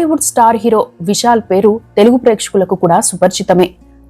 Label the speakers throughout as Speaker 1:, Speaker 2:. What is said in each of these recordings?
Speaker 1: Tollywood star hero Vishal పేరు తెలుగు ప్రేక్షకులకు కూడా సుపరిచితమే.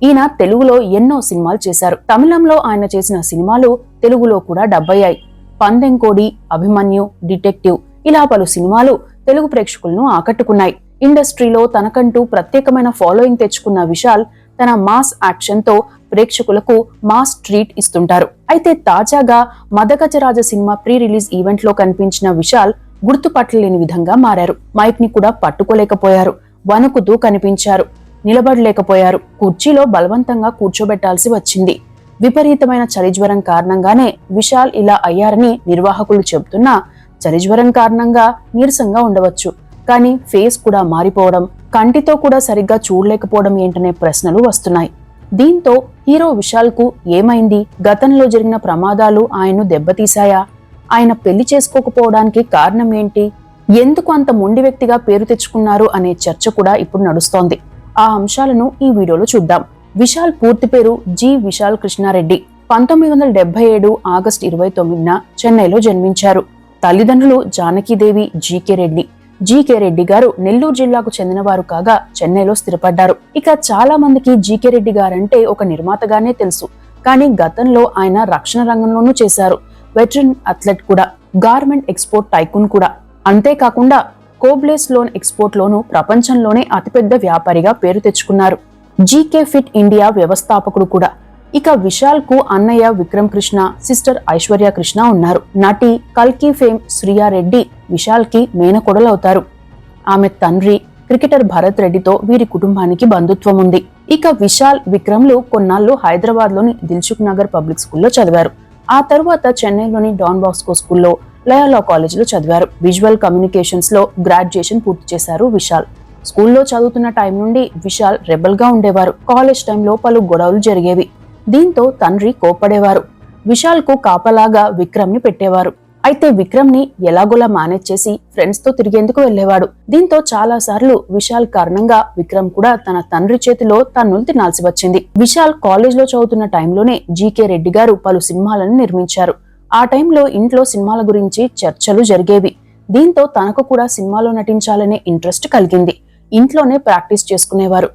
Speaker 1: ఈయన తెలుగులో ఎన్నో సినిమాలు చేశారు. తమిళంలో ఆయన చేసిన సినిమాలు తెలుగులో కూడా డబ్బయ్యాయి. పందెంకోడి, అభిమన్యు, డిటెక్టివ్ ఇలా పలు సినిమాలు తెలుగు ప్రేక్షకులను ఆకట్టుకున్నాయి. ఇండస్ట్రీలో తనకంటూ ప్రత్యేకమైన ఫాలోయింగ్ తెచ్చుకున్న విశాల్ తన మాస్ యాక్షన్ తో ప్రేక్షకులకు మాస్ ట్రీట్ ఇస్తుంటారు. అయితే తాజాగా Madagajaraja cinema pre release event లో కనిపించిన విశాల్ గుర్తుపట్టలేని విధంగా మారారు. మైక్ ని కూడా పట్టుకోలేకపోయారు. వణుకుతూ కనిపించారు. నిలబడలేకపోయారు. కుర్చీలో బలవంతంగా కూర్చోబెట్టాల్సి వచ్చింది. విపరీతమైన చలిజ్వరం కారణంగానే విశాల్ ఇలా అయ్యారని నిర్వాహకులు చెబుతున్నా చలిజ్వరం కారణంగా నీరసంగా ఉండవచ్చు. కానీ ఫేస్ కూడా మారిపోవడం, కంటితో కూడా సరిగ్గా చూడలేకపోవడం ఏంటనే ప్రశ్నలు వస్తున్నాయి. దీంతో హీరో విశాల్ కు ఏమైంది? గతంలో జరిగిన ప్రమాదాలు ఆయన్ను దెబ్బతీశాయా? ఆయన పెళ్లి చేసుకోకపోవడానికి కారణం ఏంటి? ఎందుకు అంత మొండి వ్యక్తిగా పేరు తెచ్చుకున్నారు అనే చర్చ కూడా ఇప్పుడు నడుస్తోంది. ఆ అంశాలను ఈ వీడియోలో చూద్దాం. విశాల్ పూర్తి పేరు జి. విశాల్ కృష్ణారెడ్డి. 1977 ఆగస్టు 29న చెన్నైలో జన్మించారు. తల్లిదండ్రులు జానకీదేవి, జీకే రెడ్డి. జీకే రెడ్డి గారు నెల్లూరు జిల్లాకు చెందినవారు కాగా చెన్నైలో స్థిరపడ్డారు. ఇక చాలా మందికి జీకే రెడ్డి గారంటే ఒక నిర్మాతగానే తెలుసు. కానీ గతంలో ఆయన రక్షణ రంగంలోనూ చేశారు. వెటరన్ అథ్లెట్ కూడా, గార్మెంట్ ఎక్స్పోర్ట్ టైకూన్ కూడా. అంతేకాకుండా కోబ్లేస్ లోన్ ఎక్స్పోర్ట్ లోను ప్రపంచంలోనే అతిపెద్ద వ్యాపారిగా పేరు తెచ్చుకున్నారు. జీకే ఫిట్ ఇండియా వ్యవస్థాపకుడు కూడా. ఇక విశాల్ కు అన్నయ్య విక్రమ్ కృష్ణ, సిస్టర్ ఐశ్వర్య కృష్ణ ఉన్నారు. నటి కల్కి ఫేమ్ శ్రియా రెడ్డి విశాల్ కి మేనకోడలవుతారు. ఆమె తండ్రి క్రికెటర్ భరత్ రెడ్డితో వీరి కుటుంబానికి బంధుత్వం ఉంది. ఇక విశాల్, విక్రమ్లు కొన్నాళ్లు హైదరాబాద్ లోని దిల్సుఖ్ నగర్ పబ్లిక్ స్కూల్లో చదివారు. ఆ తరువాత చెన్నైలోని డాన్ బాస్కో స్కూల్లో, లయోలా కాలేజీలో చదివారు. విజువల్ కమ్యూనికేషన్స్ లో గ్రాడ్యుయేషన్ పూర్తి చేశారు విశాల్. స్కూల్లో చదువుతున్న టైం నుండి విశాల్ రెబల్ గా ఉండేవారు. కాలేజ్ టైంలో పలు గొడవలు జరిగేవి. దీంతో తండ్రి కోప్పడేవారు. విశాల్ కు కాపలాగా విక్రమ్ ని పెట్టేవారు. అయితే విక్రమ్ ని ఎలాగోలా మేనేజ్ చేసి ఫ్రెండ్స్ తో తిరిగేందుకు వెళ్లేవాడు. దీంతో చాలా సార్లు విశాల్ కారణంగా విక్రమ్ కూడా తన తండ్రి చేతిలో తన్నులు తినాల్సి వచ్చింది. విశాల్ కాలేజ్ లో చదువుతున్న టైంలోనే జీకే రెడ్డి గారు పలు సినిమాలను నిర్మించారు. ఆ టైంలో ఇంట్లో సినిమాల గురించి చర్చలు జరిగేవి. దీంతో తనకు కూడా సినిమాలో నటించాలనే ఇంట్రెస్ట్ కలిగింది. ఇంట్లోనే ప్రాక్టీస్ చేసుకునేవారు.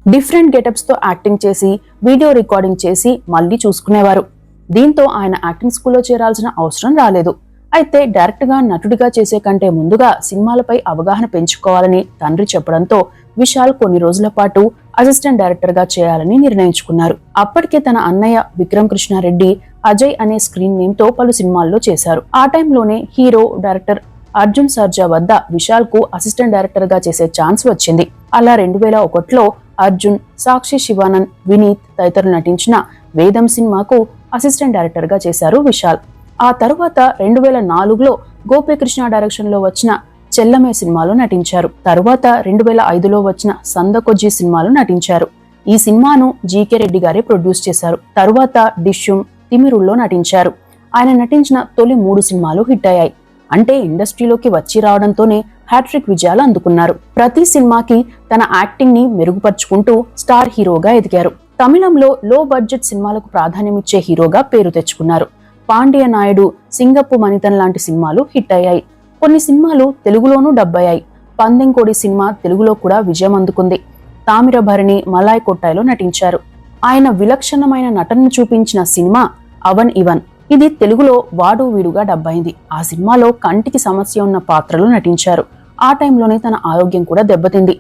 Speaker 1: డిఫరెంట్ గెటప్స్ తో యాక్టింగ్ చేసి, వీడియో రికార్డింగ్ చేసి మళ్లీ చూసుకునేవారు. దీంతో ఆయన యాక్టింగ్ స్కూల్లో చేరాల్సిన అవసరం రాలేదు. అయితే డైరెక్ట్ గా నటుడిగా చేసే కంటే ముందుగా సినిమాలపై అవగాహన పెంచుకోవాలని తండ్రి చెప్పడంతో విశాల్ కొన్ని రోజుల పాటు అసిస్టెంట్ డైరెక్టర్ గా చేయాలని నిర్ణయించుకున్నారు. అప్పటికే తన అన్నయ్య విక్రమ్ కృష్ణారెడ్డి అజయ్ అనే స్క్రీన్ నేమ్ తో పలు సినిమాల్లో చేశారు. ఆ టైంలోనే హీరో డైరెక్టర్ అర్జున్ సర్జా వద్ద విశాల్ కు అసిస్టెంట్ డైరెక్టర్ గా చేసే ఛాన్స్ వచ్చింది. అలా 2001లో అర్జున్, సాక్షి శివానంద్, వినీత్ తదితరులు నటించిన వేదం సినిమాకు అసిస్టెంట్ డైరెక్టర్ గా చేశారు విశాల్. ఆ తరువాత 2004లో గోపీకృష్ణ డైరెక్షన్ లో వచ్చిన చెల్లమే సినిమాలో నటించారు. తరువాత 2005లో వచ్చిన సందకొజ్జి సినిమాలో నటించారు. ఈ సినిమాను జీకే రెడ్డి గారే ప్రొడ్యూస్ చేశారు. తరువాత డిష్యూమ్, తిమిరుల్లో నటించారు. ఆయన నటించిన తొలి 3 సినిమాలు హిట్ అయ్యాయి. అంటే ఇండస్ట్రీలోకి వచ్చి రావడంతోనే హ్యాట్రిక్ విజయాలు అందుకున్నారు. ప్రతి సినిమాకి తన యాక్టింగ్ ని మెరుగుపరుచుకుంటూ స్టార్ హీరోగా ఎదిగారు. తమిళంలో లో బడ్జెట్ సినిమాలకు ప్రాధాన్యమిచ్చే హీరోగా పేరు తెచ్చుకున్నారు. పాండ్య నాయుడు, సింగప్పు మణితన్ లాంటి సినిమాలు హిట్ అయ్యాయి. కొన్ని సినిమాలు తెలుగులోనూ డబ్బయ్యాయి. పందెంకోడి సినిమా తెలుగులో కూడా విజయం అందుకుంది. తామిరభరణి, మలాయ్ కొట్టాయిలో నటించారు. ఆయన విలక్షణమైన నటనను చూపించిన సినిమా అవన్ ఇవన్. ఇది తెలుగులో వాడు వీడుగా డబ్బైంది. ఆ సినిమాలో కంటికి సమస్య ఉన్న పాత్రలో నటించారు. ఆ టైంలోనే తన ఆరోగ్యం కూడా దెబ్బతింది.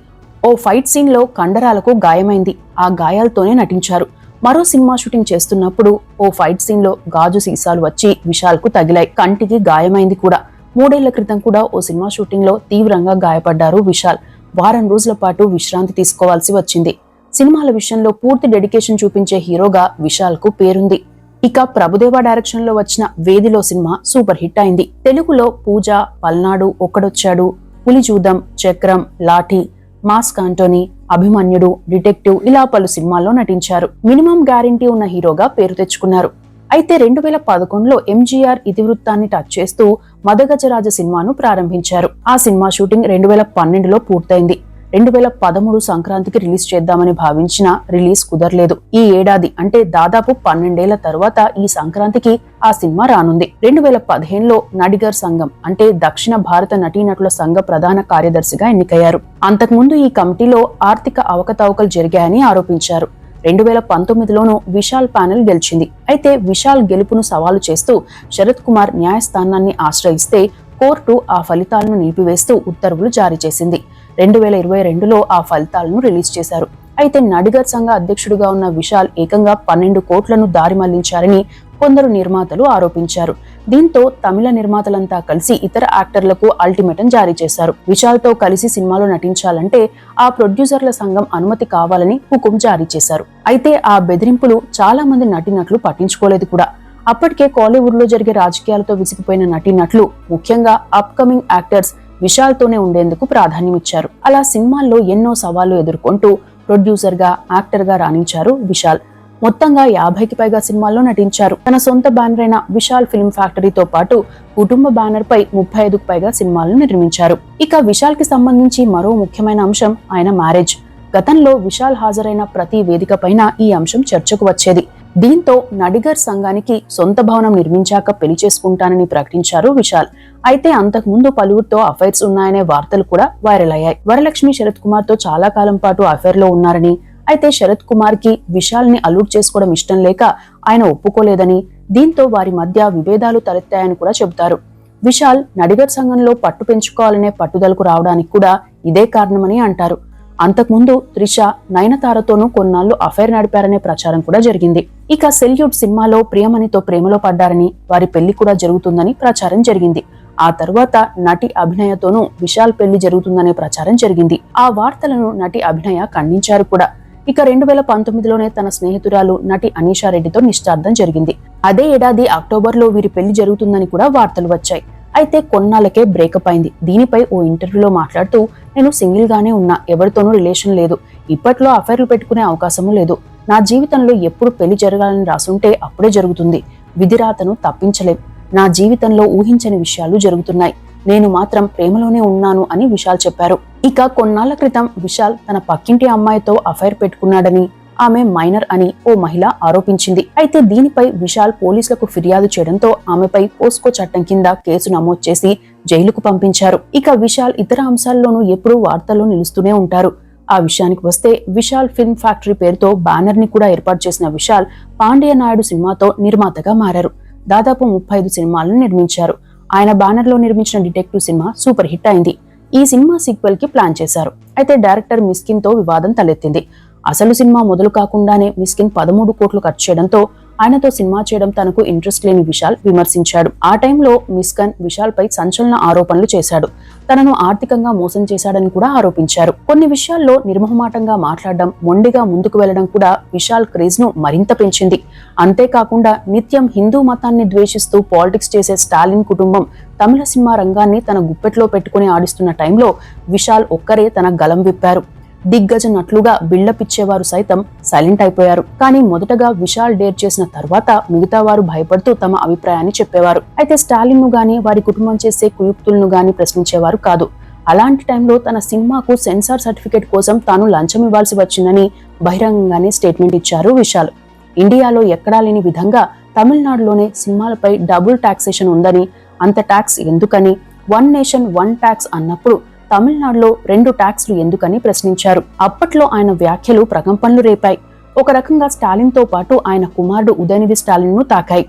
Speaker 1: ఓ ఫైట్ సీన్ లో కండరాలకు గాయమైంది. ఆ గాయాలతోనే నటించారు. మరో సినిమా షూటింగ్ చేస్తున్నప్పుడు ఓ ఫైట్ సీన్ లో గాజు సీసాలు వచ్చి విశాల్ కు తగిలాయి. కంటికి గాయమైంది కూడా. 3 ఏళ్ల క్రితం కూడా ఓ సినిమా షూటింగ్ లో తీవ్రంగా గాయపడ్డారు విశాల్. వారం రోజుల పాటు విశ్రాంతి తీసుకోవాల్సి వచ్చింది. సినిమాల విషయంలో పూర్తి డెడికేషన్ చూపించే హీరోగా విశాల్ కు పేరుంది. ఇక ప్రభుదేవా డైరెక్షన్ లో వచ్చిన వేదిలో సినిమా సూపర్ హిట్ అయింది. తెలుగులో పూజ, పల్నాడు, ఒక్కడొచ్చాడు, పులి చూద్దాం, చక్రం, లాఠీ, మాస్ కాంటోనీ, అభిమన్యుడు, డిటెక్టివ్ ఇలా పలు సినిమాల్లో నటించారు. మినిమం గ్యారంటీ ఉన్న హీరోగా పేరు తెచ్చుకున్నారు. అయితే 2011లో ఎంజీఆర్ ఇతివృత్తాన్ని టచ్ చేస్తూ మదగజరాజ సినిమాను ప్రారంభించారు. ఆ సినిమా షూటింగ్ 2012లో పూర్తయింది. 2013 సంక్రాంతికి రిలీజ్ చేద్దామని భావించిన రిలీజ్ కుదరలేదు. ఈ ఏడాది అంటే దాదాపు 12 ఏళ్ల తర్వాత ఈ సంక్రాంతికి ఆ సినిమా రానుంది. 2015లో నడిగర్ సంఘం అంటే దక్షిణ భారత నటీనటుల సంఘ ప్రధాన కార్యదర్శిగా ఎన్నికయ్యారు. అంతకుముందు ఈ కమిటీలో ఆర్థిక అవకతవకలు జరిగాయని ఆరోపించారు. 2019లోనూ విశాల్ ప్యానెల్ గెలిచింది. అయితే విశాల్ గెలుపును సవాలు చేస్తూ శరత్ కుమార్ న్యాయస్థానాన్ని ఆశ్రయిస్తే కోర్టు ఆ ఫలితాలను నిలిపివేస్తూ ఉత్తర్వులు జారీ చేసింది. 2022లో ఆ ఫలితాలను రిలీజ్ చేశారు. అయితే నడిగర్ సంఘ అధ్యక్షుడిగా ఉన్న విశాల్ ఏకంగా 12 కోట్లను దారి మళ్లించారని కొందరు నిర్మాతలు ఆరోపించారు. దీంతో తమిళ నిర్మాతలంతా కలిసి ఇతర యాక్టర్లకు అల్టిమేటం జారీ చేశారు. విశాల్ తో కలిసి సినిమాలో నటించాలంటే ఆ ప్రొడ్యూసర్ల సంఘం అనుమతి కావాలని హుకుం జారీ చేశారు. అయితే ఆ బెదిరింపులు చాలా మంది నటీనటులు పట్టించుకోలేదు కూడా. అప్పటికే కాలీవుడ్ లో జరిగే రాజకీయాలతో విసిగిపోయిన నటీనటులు, ముఖ్యంగా అప్కమింగ్ యాక్టర్స్ విశాల్ తోనే ఉండేందుకు ప్రాధాన్యమిచ్చారు. అలా సినిమాల్లో ఎన్నో సవాళ్లు ఎదుర్కొంటూ ప్రొడ్యూసర్ గా, యాక్టర్ గా రాణించారు విశాల్. మొత్తంగా 50కి పైగా సినిమాల్లో నటించారు. తన సొంత బ్యానర్ అయిన విశాల్ ఫిల్మ్ ఫ్యాక్టరీతో పాటు కుటుంబ బ్యానర్ పై 35కు పైగా సినిమాలను నిర్మించారు. ఇక విశాల్ కి సంబంధించి మరో ముఖ్యమైన అంశం ఆయన మ్యారేజ్. గతంలో విశాల్ హాజరైన ప్రతి వేదిక పైన ఈ అంశం చర్చకు వచ్చేది. దీంతో నడిగర్ సంఘానికి సొంత భవనం నిర్మించాక పెళ్లి చేసుకుంటానని ప్రకటించారు విశాల్. అయితే అంతకుముందు పలువురితో అఫైర్స్ ఉన్నాయనే వార్తలు కూడా వైరల్ అయ్యాయి. వరలక్ష్మి శరత్ కుమార్ తో చాలా కాలం పాటు అఫైర్ లో ఉన్నారని, అయితే శరత్ కుమార్ కి విశాల్ ని అల్లుడు చేసుకోవడం ఇష్టం లేక ఆయన ఒప్పుకోలేదని, దీంతో వారి మధ్య విభేదాలు తలెత్తాయని కూడా చెబుతారు. విశాల్ నడిగర్ సంఘంలో పట్టు పెంచుకోవాలనే పట్టుదలకు రావడానికి కూడా ఇదే కారణమని అంటారు. అంతకుముందు త్రిష, నయనతారతోనూ కొన్నాళ్లు అఫైర్ నడిపారనే ప్రచారం కూడా జరిగింది. ఇక సెల్యూట్ సినిమాలో ప్రియమణితో ప్రేమలో పడ్డారని, వారి పెళ్లి కూడా జరుగుతుందని ప్రచారం జరిగింది. ఆ తర్వాత నటి అభినయతోనూ విశాల్ పెళ్లి జరుగుతుందనే ప్రచారం జరిగింది. ఆ వార్తలను నటి అభినయ ఖండించారు కూడా. ఇక 2019లోనే తన స్నేహితురాలు నటి అనీషా రెడ్డితో నిశ్చితార్థం జరిగింది. అదే ఏడాది అక్టోబర్లో వీరి పెళ్లి జరుగుతుందని కూడా వార్తలు వచ్చాయి. అయితే కొన్నాళ్ళకే బ్రేకప్ అయింది. దీనిపై ఓ ఇంటర్వ్యూలో మాట్లాడుతూ, నేను సింగిల్ గానే ఉన్నా, ఎవరితోనూ రిలేషన్ లేదు, ఇప్పట్లో అఫైర్లు పెట్టుకునే అవకాశము లేదు, నా జీవితంలో ఎప్పుడు పెళ్లి జరగాలని రాసుంటే అప్పుడే జరుగుతుంది, విధిరాతను తప్పించలేం, నా జీవితంలో ఊహించని విషయాలు జరుగుతున్నాయి, నేను మాత్రం ప్రేమలోనే ఉన్నాను అని విశాల్ చెప్పారు. ఇక కొన్నాళ్ల క్రితం విశాల్ తన పక్కింటి అమ్మాయితో అఫైర్ పెట్టుకున్నాడని, ఆమె మైనర్ అని ఓ మహిళ ఆరోపించింది. అయితే దీనిపై విశాల్ పోలీసులకు ఫిర్యాదు చేయడంతో ఆమెపై పోస్కో చట్టం కింద కేసు నమోదు చేసి జైలుకు పంపించారు. ఇక విశాల్ ఇతర అంశాల్లోనూ ఎప్పుడూ వార్తల్లో నిలుస్తూనే ఉంటారు. ఆ విషయానికి వస్తే విశాల్ ఫిల్మ్ ఫ్యాక్టరీ పేరుతో బ్యానర్ ని కూడా ఏర్పాటు చేసిన విశాల్ పాండ్య నాయుడు సినిమాతో నిర్మాతగా మారారు. దాదాపు 35 సినిమాలను నిర్మించారు. ఆయన బ్యానర్ లో నిర్మించిన డిటెక్టివ్ సినిమా సూపర్ హిట్ అయింది. ఈ సినిమా సీక్వెల్ కి ప్లాన్ చేశారు. అయితే డైరెక్టర్ మిస్కిన్ తో వివాదం తలెత్తింది. అసలు సినిమా మొదలు కాకుండానే మిస్కిన్ 13 కోట్లు ఖర్చు చేయడంతో ఆయనతో సినిమా చేయడం తనకు ఇంట్రెస్ట్ లేని విశాల్ విమర్శించాడు. ఆ టైంలో మిస్కిన్ విశాల్ పై సంచలన ఆరోపణలు చేశాడు. తనను ఆర్థికంగా మోసం చేశాడని కూడా ఆరోపించారు. కొన్ని విషయాల్లో నిర్మోహమాటంగా మాట్లాడడం, మొండిగా ముందుకు వెళ్లడం కూడా విశాల్ క్రేజ్ ను మరింత పెంచింది. అంతేకాకుండా నిత్యం హిందూ మతాన్ని ద్వేషిస్తూ పాలిటిక్స్ చేసే స్టాలిన్ కుటుంబం తమిళ సినిమా రంగాన్ని తన గుప్పెట్లో పెట్టుకుని ఆడిస్తున్న టైంలో విశాల్ ఒక్కరే తన గలం విప్పారు. దిగ్గజ నటులుగా బిల్డప్ ఇచ్చేవారు సైతం సైలెంట్ అయిపోయారు. కానీ మొదటగా విశాల్ డేర్ చేసిన తర్వాత మిగతా వారు భయపడుతూ తమ అభిప్రాయాన్ని చెప్పేవారు. అయితే స్టాలిన్ ను గాని, వారి కుటుంబం చేసే కుయుక్తులను గాని ప్రశ్నించేవారు కాదు. అలాంటి టైంలో తన సినిమాకు సెన్సార్ సర్టిఫికేట్ కోసం తాను లంచం ఇవ్వాల్సి వచ్చిందని బహిరంగంగానే స్టేట్మెంట్ ఇచ్చారు విశాల్. ఇండియాలో ఎక్కడా లేని విధంగా తమిళనాడులోనే సినిమాలపై డబుల్ టాక్సేషన్ ఉందని, అంత ట్యాక్స్ ఎందుకని, వన్ నేషన్ వన్ ట్యాక్స్ అన్నప్పుడు తమిళనాడులో 2 ట్యాక్స్లు ఎందుకని ప్రశ్నించారు. అప్పట్లో ఆయన వ్యాఖ్యలు ప్రకంపనలు రేపాయి. ఒక రకంగా స్టాలిన్ తో పాటు ఆయన కుమారుడు ఉదయనిధి స్టాలిన్ ను తాకాయి.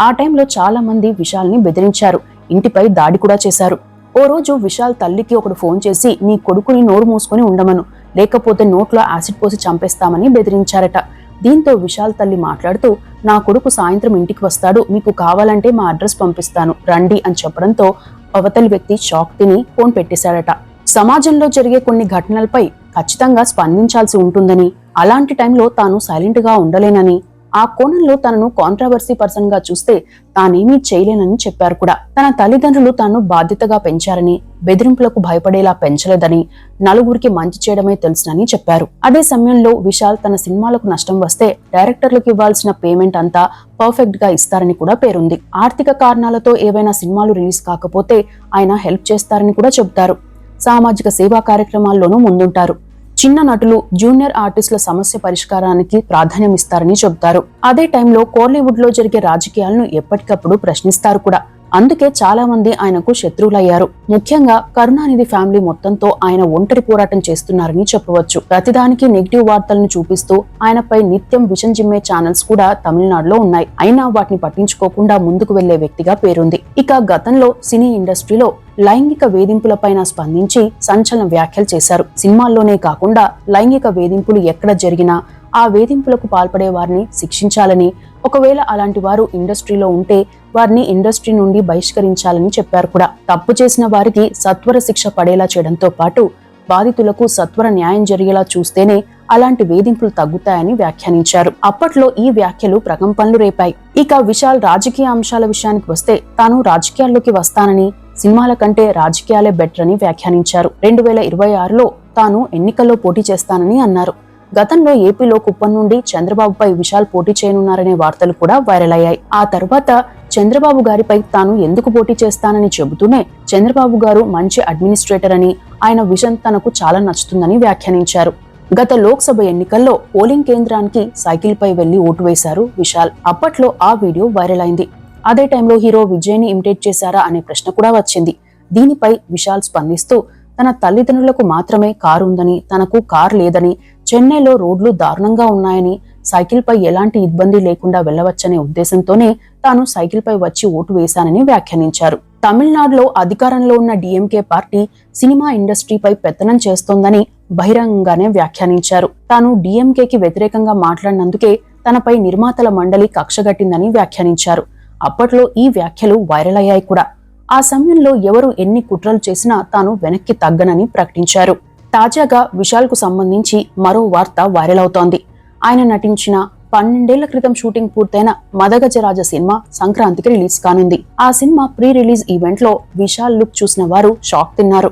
Speaker 1: ఆ టైంలో చాలా మంది విశాల్ ని బెదిరించారు, ఇంటిపై దాడి కూడా చేశారు. ఓ రోజు విశాల్ తల్లికి ఒకడు ఫోన్ చేసి, నీ కొడుకుని నోరు మూసుకొని ఉండమను, లేకపోతే నోట్లో యాసిడ్ పోసి చంపేస్తామని బెదిరించారట. దీంతో విశాల్ తల్లి మాట్లాడుతూ, నా కొడుకు సాయంత్రం ఇంటికి వస్తాడు, మీకు కావాలంటే మా అడ్రస్ పంపిస్తాను, రండి అని చెప్పడంతో అవతలి వ్యక్తి షాక్ తిని ఫోన్ పెట్టేశాడట. సమాజంలో జరిగే కొన్ని ఘటనలపై ఖచ్చితంగా స్పందించాల్సి ఉంటుందని, అలాంటి టైంలో తాను సైలెంట్ గా ఉండలేనని, ఆ కోణంలో తనను కాంట్రవర్సీ పర్సన్ గా చూస్తే తానేమీ చేయలేనని చెప్పారు కూడా. తన తల్లిదండ్రులు తాను బాధ్యతగా పెంచారని, బెదిరింపులకు భయపడేలా పెంచలేదని, నలుగురికి మంచి చేయడమే తెలుసునని చెప్పారు. అదే సమయంలో విశాల్ తన సినిమాలకు నష్టం వస్తే డైరెక్టర్లకు ఇవ్వాల్సిన పేమెంట్ అంతా పర్ఫెక్ట్ గా ఇస్తారని కూడా పేరుంది. ఆర్థిక కారణాలతో ఏవైనా సినిమాలు రిలీజ్ కాకపోతే ఆయన హెల్ప్ చేస్తారని కూడా చెబుతారు. సామాజిక సేవా కార్యక్రమాల్లోనూ ముందుంటారు. చిన్న నటులు, జూనియర్ ఆర్టిస్టుల సమస్య పరిష్కారానికి ప్రాధాన్యమిస్తారని చెబుతారు. అదే టైంలో కోలీవుడ్ లో జరిగే రాజకీయాలను ఎప్పటికప్పుడు ప్రశ్నిస్తారు కూడా. అందుకే చాలా మంది ఆయనకు శత్రువులయ్యారు. ముఖ్యంగా కరుణానిధి ఫ్యామిలీ మొత్తంతో ఆయన ఒంటరి పోరాటం చేస్తున్నారని చెప్పవచ్చు. ప్రతిదానికి నెగిటివ్ వార్తలను చూపిస్తూ ఆయనపై నిత్యం విషం జిమ్మే ఛానల్స్ కూడా తమిళనాడులో ఉన్నాయి. అయినా వాటిని పట్టించుకోకుండా ముందుకు వెళ్లే వ్యక్తిగా పేరుంది. ఇక గతంలో సినీ ఇండస్ట్రీలో లైంగిక వేధింపులపైన స్పందించి సంచలన వ్యాఖ్యలు చేశారు. సినిమాల్లోనే కాకుండా లైంగిక వేధింపులు ఎక్కడ జరిగినా ఆ వేధింపులకు పాల్పడే వారిని శిక్షించాలని, ఒకవేళ అలాంటి వారు ఇండస్ట్రీలో ఉంటే వారిని ఇండస్ట్రీ నుండి బహిష్కరించాలని చెప్పారు కూడా. తప్పు చేసిన వారికి సత్వర శిక్ష పడేలా చేయడంతో పాటు బాధితులకు సత్వర న్యాయం జరిగేలా చూస్తేనే అలాంటి వేధింపులు తగ్గుతాయని వ్యాఖ్యానించారు. అప్పట్లో ఈ వ్యాఖ్యలు ప్రకంపనలు రేపాయి. ఇక విశాల్ రాజకీయ అంశాల విషయానికి వస్తే తాను రాజకీయాల్లోకి వస్తానని, సినిమాల కంటే రాజకీయాలే బెటర్ అని వ్యాఖ్యానించారు. 2026లో తాను ఎన్నికల్లో పోటీ చేస్తానని అన్నారు. గతంలో ఏపీలో కుప్పం నుండి చంద్రబాబుపై విశాల్ పోటీ చేయనున్నారనే వార్తలు కూడా వైరల్ అయ్యాయి. ఆ తర్వాత చంద్రబాబు గారిపై తాను ఎందుకు పోటీ చేస్తానని చెబుతూనే చంద్రబాబు గారు మంచి అడ్మినిస్ట్రేటర్ అని, ఆయన విజన్ తనకు చాలా నచ్చుతుందని వ్యాఖ్యానించారు. గత లోక్సభ ఎన్నికల్లో పోలింగ్ కేంద్రానికి సైకిల్ పై వెళ్లి ఓటు వేశారు విశాల్. అప్పట్లో ఆ వీడియో వైరల్ అయింది. అదే టైంలో హీరో విజయ్ ని ఇమిటేట్ చేశారా అనే ప్రశ్న కూడా వచ్చింది. దీనిపై విశాల్ స్పందిస్తూ తన తల్లిదండ్రులకు మాత్రమే కారు ఉందని, తనకు కారు లేదని, చెన్నైలో రోడ్లు దారుణంగా ఉన్నాయని, సైకిల్ పై ఎలాంటి ఇబ్బంది లేకుండా వెళ్లవచ్చనే ఉద్దేశంతోనే తాను సైకిల్ పై వచ్చి ఓటు వేశానని వ్యాఖ్యానించారు. తమిళనాడులో అధికారంలో ఉన్న డిఎంకే పార్టీ సినిమా ఇండస్ట్రీపై పెత్తనం చేస్తోందని బహిరంగంగానే వ్యాఖ్యానించారు. తాను డిఎంకేకి వ్యతిరేకంగా మాట్లాడినందుకే తనపై నిర్మాతల మండలి కక్షగట్టిందని వ్యాఖ్యానించారు. అప్పట్లో ఈ వ్యాఖ్యలు వైరల్ అయ్యాయి కూడా. ఆ సమయంలో ఎవరు ఎన్ని కుట్రలు చేసినా తాను వెనక్కి తగ్గనని ప్రకటించారు. తాజాగా విశాల్ కు సంబంధించి మరో వార్త వైరల్ అవుతోంది. ఆయన నటించిన 12 ఏళ్ల క్రితం షూటింగ్ పూర్తయిన మదగజరాజ సినిమా సంక్రాంతికి రిలీజ్ కానుంది. ఆ సినిమా ప్రీ రిలీజ్ ఈవెంట్ లో విశాల్ లుక్ చూసిన వారు షాక్ తిన్నారు.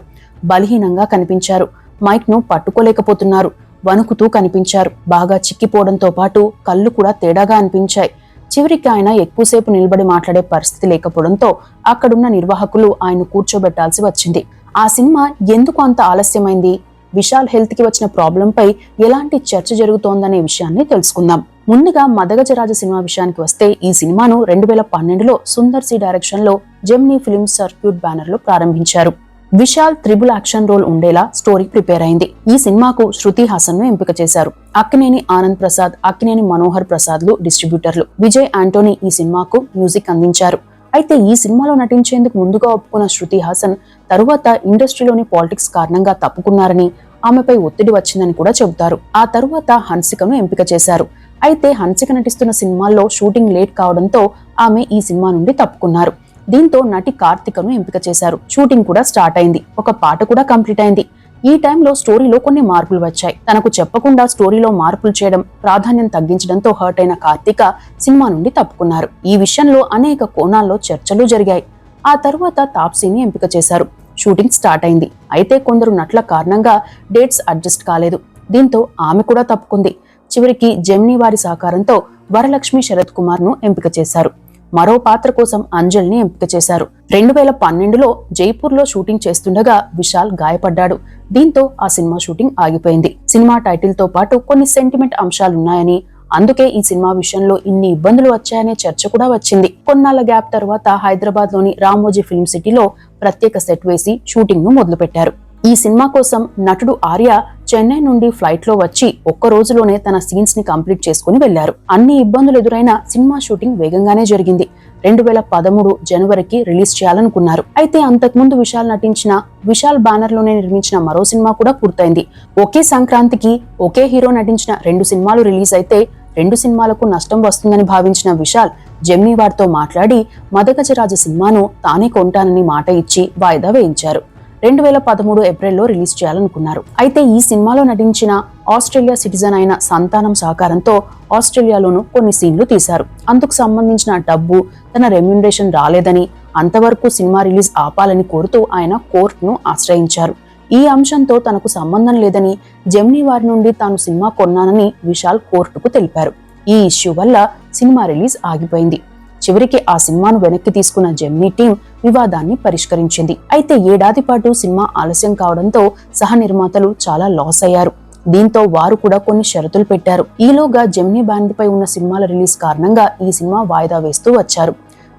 Speaker 1: బలహీనంగా కనిపించారు. మైక్ ను పట్టుకోలేకపోతున్నారు. వణుకుతూ కనిపించారు. బాగా చిక్కిపోవడంతో పాటు కళ్ళు కూడా తేడాగా అనిపించాయి. చివరికి ఆయన ఎక్కువసేపు నిలబడి మాట్లాడే పరిస్థితి లేకపోవడంతో అక్కడున్న నిర్వాహకులు ఆయన కూర్చోబెట్టాల్సి వచ్చింది. ఆ సినిమా ఎందుకు అంత ఆలస్యమైంది, విశాల్ హెల్త్ కి వచ్చిన ప్రాబ్లంపై ఎలాంటి చర్చ జరుగుతోందనే విషయాన్ని తెలుసుకుందాం. ముందుగా మదగజరాజ సినిమా విషయానికి వస్తే ఈ సినిమాను 2012లో సుందర్ సి డైరెక్షన్ లో జెమినీ ఫిల్మ్స్ సర్క్యూట్ బ్యానర్ లో ప్రారంభించారు. విశాల్ త్రిబుల్ యాక్షన్ రోల్ ఉండేలా స్టోరీ ప్రిపేర్ అయింది. ఈ సినిమాకు శృతి హాసన్ ను ఎంపిక చేశారు. అక్కినేని ఆనంద్ ప్రసాద్, అక్కినేని మనోహర్ ప్రసాద్ లు డిస్ట్రిబ్యూటర్లు. విజయ్ ఆంటోనీ ఈ సినిమాకు మ్యూజిక్ అందించారు. అయితే ఈ సినిమాలో నటించేందుకు ముందుగా ఒప్పుకున్న శృతి హాసన్ తరువాత ఇండస్ట్రీలోని పాలిటిక్స్ కారణంగా తప్పుకున్నారని, ఆమెపై ఒత్తిడి వచ్చిందని కూడా చెబుతారు. ఆ తరువాత హన్సికను ఎంపిక చేశారు. అయితే హన్సిక నటిస్తున్న సినిమాల్లో షూటింగ్ లేట్ కావడంతో ఆమె ఈ సినిమా నుండి తప్పుకున్నారు. దీంతో నటి కార్తికను ఎంపిక చేశారు. షూటింగ్ కూడా స్టార్ట్ అయింది. ఒక పాట కూడా కంప్లీట్ అయింది. ఈ టైంలో స్టోరీలో కొన్ని మార్పులు వచ్చాయి. తనకు చెప్పకుండా స్టోరీలో మార్పులు చేయడం, ప్రాధాన్యం తగ్గించడంతో హర్ట్ అయిన కార్తిక సినిమా నుండి తప్పుకున్నారు. ఈ విషయంలో అనేక కోణాల్లో చర్చలు జరిగాయి. ఆ తర్వాత తాప్సీని ఎంపిక చేశారు. షూటింగ్ స్టార్ట్ అయింది. అయితే కొందరు నటుల కారణంగా డేట్స్ అడ్జస్ట్ కాలేదు. దీంతో ఆమె కూడా తప్పుకుంది. చివరికి జెమినీ వారి సహకారంతో వరలక్ష్మి శరత్ కుమార్ ను ఎంపిక చేశారు. మరో పాత్ర కోసం అంజల్ని ఎంపిక చేశారు. 2012లో జైపూర్ లో షూటింగ్ చేస్తుండగా విశాల్ గాయపడ్డాడు. దీంతో ఆ సినిమా షూటింగ్ ఆగిపోయింది. సినిమా టైటిల్ తో పాటు కొన్ని సెంటిమెంట్ అంశాలున్నాయని, అందుకే ఈ సినిమా విషయంలో ఇన్ని ఇబ్బందులు వచ్చాయనే చర్చ కూడా వచ్చింది. కొన్నాళ్ల గ్యాప్ తర్వాత హైదరాబాద్ లోని రామోజీ ఫిల్మ్ సిటీలో ప్రత్యేక సెట్ వేసి షూటింగ్ ను మొదలుపెట్టారు. ఈ సినిమా కోసం నటుడు ఆర్య చెన్నై నుండి ఫ్లైట్ లో వచ్చి ఒక్క రోజులోనే తన సీన్స్ ని కంప్లీట్ చేసుకుని వెళ్లారు. అన్ని ఇబ్బందులు ఎదురైనా సినిమా షూటింగ్ వేగంగానే జరిగింది. 2013 జనవరికి రిలీజ్ చేయాలనుకున్నారు. అయితే అంతకుముందు విశాల్ నటించిన విశాల్ బ్యానర్ లోనే నిర్మించిన మరో సినిమా కూడా పూర్తయింది. ఒకే సంక్రాంతికి ఒకే హీరో నటించిన 2 సినిమాలు రిలీజ్ అయితే 2 సినిమాలకు నష్టం వస్తుందని భావించిన విశాల్ జెమినీ వారితో మాట్లాడి మదగజరాజ సినిమాను తానే కొంటానని మాట ఇచ్చి వాయిదా వేయించారు. 2013 ఏప్రిల్లో రిలీజ్ చేయాలనుకున్నారు. అయితే ఈ సినిమాలో నటించిన ఆస్ట్రేలియా సిటిజన్ అయిన సంతానం సహకారంతో ఆస్ట్రేలియాలోనూ కొన్ని సీన్లు తీశారు. అందుకు సంబంధించిన డబ్బు, తన రెమ్యునరేషన్ రాలేదని, అంతవరకు సినిమా రిలీజ్ ఆపాలని కోరుతూ ఆయన కోర్టును ఆశ్రయించారు. ఈ అంశంతో తనకు సంబంధం లేదని, జెమినీ వారి నుండి తాను సినిమా కొన్నానని విశాల్ కోర్టుకు తెలిపారు. ఈ ఇష్యూ వల్ల సినిమా రిలీజ్ ఆగిపోయింది. చివరికి ఆ సినిమాను వెనక్కి తీసుకున్న జెమినీ టీం వివాదాన్ని పరిష్కరించింది. అయితే ఏడాది పాటు సినిమా ఆలస్యం కావడంతో సహ నిర్మాతలు చాలా లాస్ అయ్యారు. దీంతో వారు కూడా కొన్ని షరతులు పెట్టారు. ఈలోగా జెమినీ బ్యాండ్ పై ఉన్న సినిమాల రిలీజ్ కారణంగా ఈ సినిమా వాయిదా వేస్తూ వచ్చారు.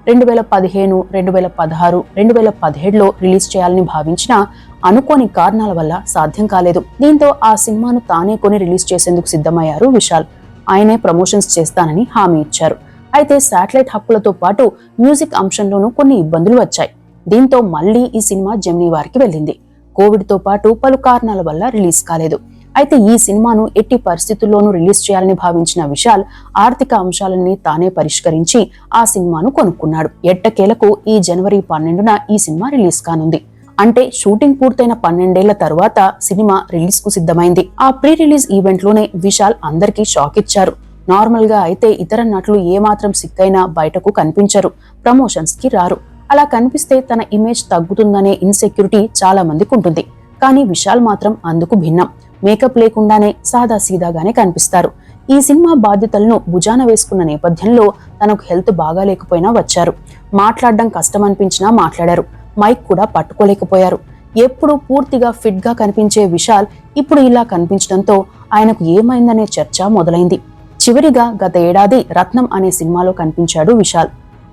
Speaker 1: 2015, 2016, 2017లో రిలీజ్ చేయాలని భావించిన అనుకోని కారణాల వల్ల సాధ్యం కాలేదు. దీంతో ఆ సినిమాను తానే కొని రిలీజ్ చేసేందుకు సిద్ధమయ్యారు విశాల్. ఆయనే ప్రమోషన్స్ చేస్తానని హామీ ఇచ్చారు. అయితే శాటిలైట్ హక్కులతో పాటు మ్యూజిక్ అంశంలోనూ కొన్ని ఇబ్బందులు వచ్చాయి. దీంతో మళ్లీ ఈ సినిమా జెమినీ వారికి వెళ్ళింది. కోవిడ్ తో పాటు పలు కారణాల వల్ల రిలీజ్ కాలేదు. అయితే ఈ సినిమాను ఎట్టి పరిస్థితుల్లోనూ రిలీజ్ చేయాలని భావించిన విశాల్ ఆర్థిక అంశాలన్నీ తానే పరిష్కరించి ఆ సినిమాను కొనుక్కున్నాడు. ఎట్టకేలకు ఈ జనవరి 12న ఈ సినిమా రిలీజ్ కానుంది. అంటే షూటింగ్ పూర్తయిన 12 ఏళ్ల తరువాత సినిమా రిలీజ్ కు సిద్ధమైంది. ఆ ప్రీ రిలీజ్ ఈవెంట్ లోనే విశాల్ అందరికీ షాక్ ఇచ్చారు. నార్మల్ గా అయితే ఇతర నటులు ఏమాత్రం సిక్కైనా బయటకు కనిపించరు, ప్రమోషన్స్ కి రారు. అలా కనిపిస్తే తన ఇమేజ్ తగ్గుతుందనే ఇన్సెక్యూరిటీ చాలా మందికి ఉంటుంది. కానీ విశాల్ మాత్రం అందుకు భిన్నం. మేకప్ లేకుండానే సాదా సీదాగానే కనిపిస్తారు. ఈ సినిమా బాధ్యతలను భుజాన వేసుకున్న నేపథ్యంలో తనకు హెల్త్ బాగాలేకపోయినా వచ్చారు. మాట్లాడడం కష్టం అనిపించినా మాట్లాడారు. మైక్ కూడా పట్టుకోలేకపోయారు. ఎప్పుడు పూర్తిగా ఫిట్ గా కనిపించే విశాల్ ఇప్పుడు ఇలా కనిపించడంతో ఆయనకు ఏమైందనే చర్చ మొదలైంది. చివరిగా గత ఏడాది రత్నం అనే సినిమాలో కనిపించాడు విశాల్.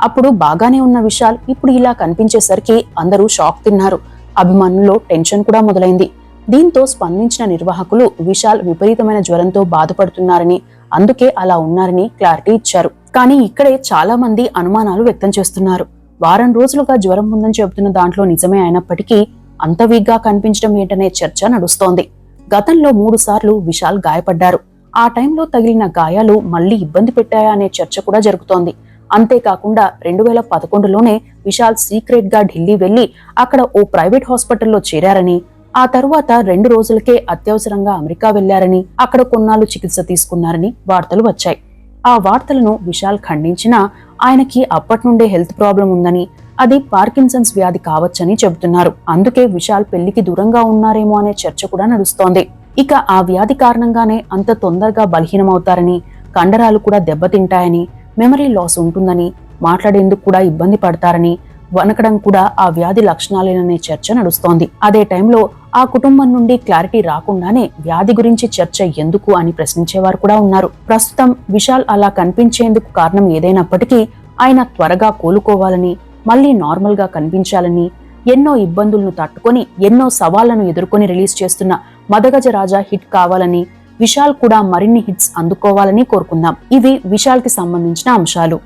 Speaker 1: అప్పుడు బాగానే ఉన్న విశాల్ ఇప్పుడు ఇలా కనిపించేసరికి అందరూ షాక్ తిన్నారు. అభిమానుల్లో టెన్షన్ కూడా మొదలైంది. దీంతో స్పందించిన నిర్వాహకులు విశాల్ విపరీతమైన జ్వరంతో బాధపడుతున్నారని, అందుకే అలా ఉన్నారని క్లారిటీ ఇచ్చారు. కానీ ఇక్కడే చాలా మంది అనుమానాలు వ్యక్తం చేస్తున్నారు. వారం రోజులుగా జ్వరం ఉందని చెబుతున్న దాంట్లో నిజమే అయినప్పటికీ అంత వీక్గా కనిపించడం ఏంటనే చర్చ నడుస్తోంది. గతంలో 3 సార్లు విశాల్ గాయపడ్డారు. ఆ టైంలో తగిలిన గాయాలు మళ్లీ ఇబ్బంది పెట్టాయా అనే చర్చ కూడా జరుగుతోంది. అంతేకాకుండా 2011లోనే విశాల్ సీక్రెట్ గా ఢిల్లీ వెళ్లి అక్కడ ఓ ప్రైవేట్ హాస్పిటల్లో చేరారని, ఆ తరువాత 2 రోజులకే అత్యవసరంగా అమెరికా వెళ్లారని, అక్కడ కొన్నాళ్లు చికిత్స తీసుకున్నారని వార్తలు వచ్చాయి. ఆ వార్తలను విశాల్ ఖండించినా ఆయనకి అప్పటి నుండే హెల్త్ ప్రాబ్లం ఉందని, అది పార్కిన్సన్స్ వ్యాధి కావచ్చని చెబుతున్నారు. అందుకే విశాల్ పెళ్లికి దూరంగా ఉన్నారేమో అనే చర్చ కూడా నడుస్తోంది. ఇక ఆ వ్యాధి కారణంగానే అంత తొందరగా బలహీనమవుతారని, కండరాలు కూడా దెబ్బతింటాయని, మెమరీ లాస్ ఉంటుందని, మాట్లాడేందుకు కూడా ఇబ్బంది పడతారని, వనకడం కూడా ఆ వ్యాధి లక్షణాలేననే చర్చ నడుస్తోంది. అదే టైంలో ఆ కుటుంబం నుండి క్లారిటీ రాకుండానే వ్యాధి గురించి చర్చ ఎందుకు అని ప్రశ్నించేవారు కూడా ఉన్నారు. ప్రస్తుతం విశాల్ అలా కనిపించేందుకు కారణం ఏదైనప్పటికీ ఆయన త్వరగా కోలుకోవాలని, మళ్లీ నార్మల్ గా కనిపించాలని, ఎన్నో ఇబ్బందులను తట్టుకొని ఎన్నో సవాళ్లను ఎదుర్కొని రిలీజ్ చేస్తున్న మదగజ రాజా హిట్ కావాలని, విశాల్ కూడా మరిన్ని హిట్స్ అందుకోవాలని కోరుకుందాం. ఇవి విశాల్ కి సంబంధించిన అంశాలు.